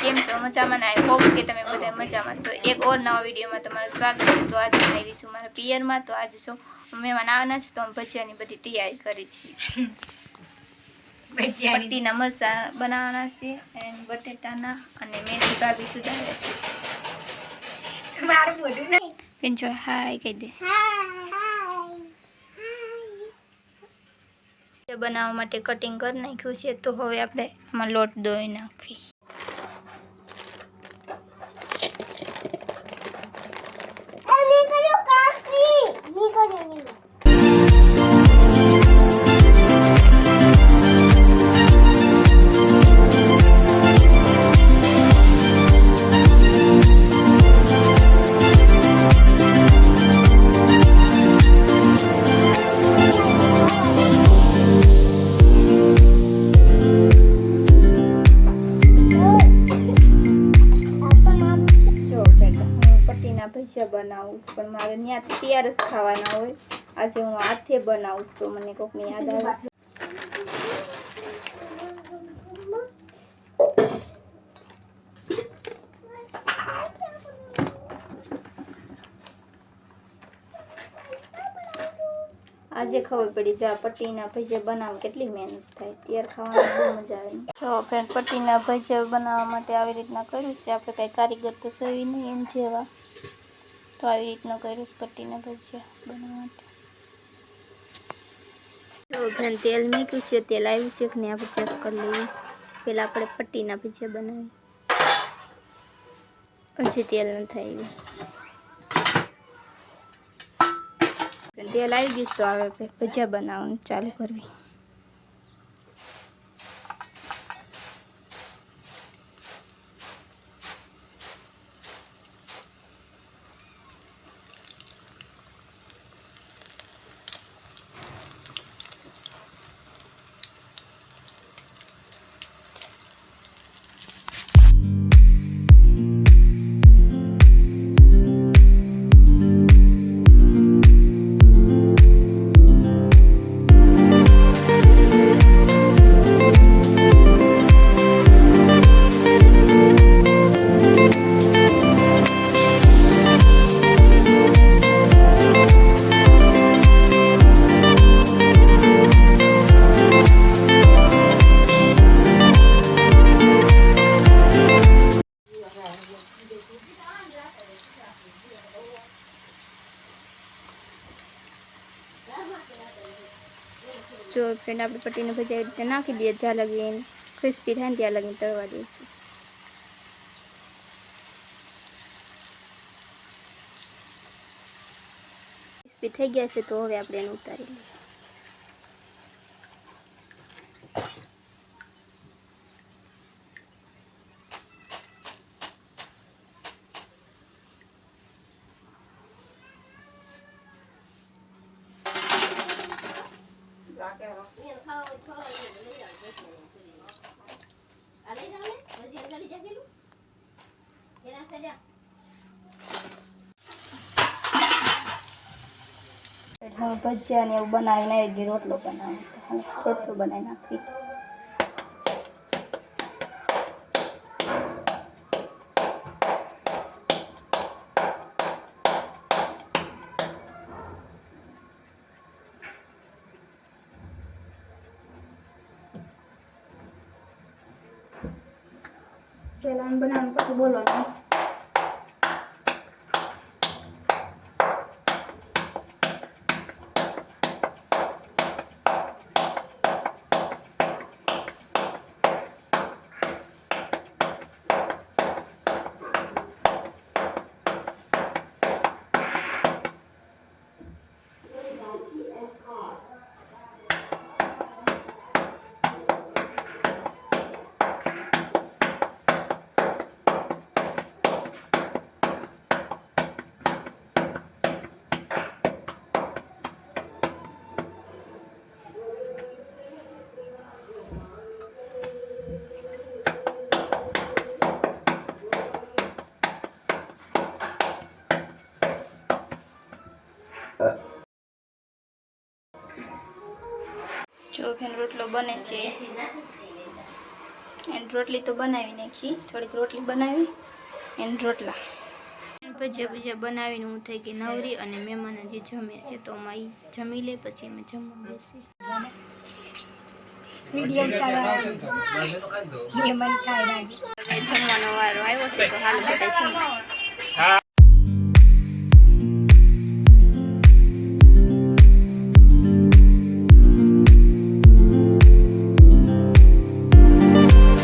કેમ છો? મજામાં? આઈ હોપ કે તમે બધા મજામાં. તો એક ઓર નવા વિડીયોમાં તમારું સ્વાગત છે. તો આજે હું આવી છું મારા પિયરમાં. તો આજે જો મહેમાન આવવાના છે તો અમે ભજીયાની બધી તૈયારી કરી છીએ. પટ્ટીના મરચાં બનાવવાના છે અને બટેટાના અને મેથી ભાભી સુધારે છે. મારું મોઢું નહીં પેન્ચો હાય કહી દે. બનાવવા માટે કટિંગ કરી નાખ્યું છે. તો હવે આપણે આમાં લોટ દોઈ નાખી. ભજીયા બનાવું પણ મારે ત્યાં તૈયાર જ ખાવાના હોય. આજે હું હાથે બનાવું તો મને કોકની યાદ આવે. આજે ખબર પડી જો આ પટ્ટીના ભજીયા બનાવવા કેટલી મહેનત થાય. તૈયાર ખાવાની બહુ મજા આવે. તો ફ્રેન્ડ પટ્ટીના ભજીયા બનાવવા માટે આવી રીતના કર્યું છે. આપણે કઈ કારીગર તો સવી નહીં એમ જેવા. તો આવી રીતના કર્યું પટ્ટીના ભજીયા બનાવવા માટે. તો ફ્રેન્ડ તેલ મૂક્યું છે. તેલ આવ્યું છે કે નહીં આપણે ચેક કરી લઈએ. પહેલાં આપણે પટ્ટીના ભજીયા બનાવીએ પછી તેલ ન થાય. તેલ આવી ગયું તો હવે ભજીયા બનાવવાનું ચાલુ કરવી. જો ફ્રેન્ડ આપણે પટ્ટીને ભજીયા રીતે નાખી દઈએ. જ્યાં લગી ક્રિસ્પી થાય ને ત્યાં લગી તળવા દઈશું. ક્રિસ્પી થઈ ગયા છે તો હવે આપણે એને ઉતારી લઈએ. ભજીયા ને એવું બનાવીને આવી ગઈ. રોટલો બનાવી નાખી. પેલા બનાવવાનું પછી બોલવાનું. જો ફેન રોટલો બને છે. એન્ડ રોટલી તો બનાવી નાખી, થોડીક રોટલી બનાવી એન્ડ રોટલા. ભજીયા બનાવીને હું થઈ ગઈ નવરી અને મહેમાન હજી જમે છે, તો અમારી જમી લે પછી અમે જમવા બેસી. જમવાનો વારો આવ્યો છે તો હાલ બધા જમવા.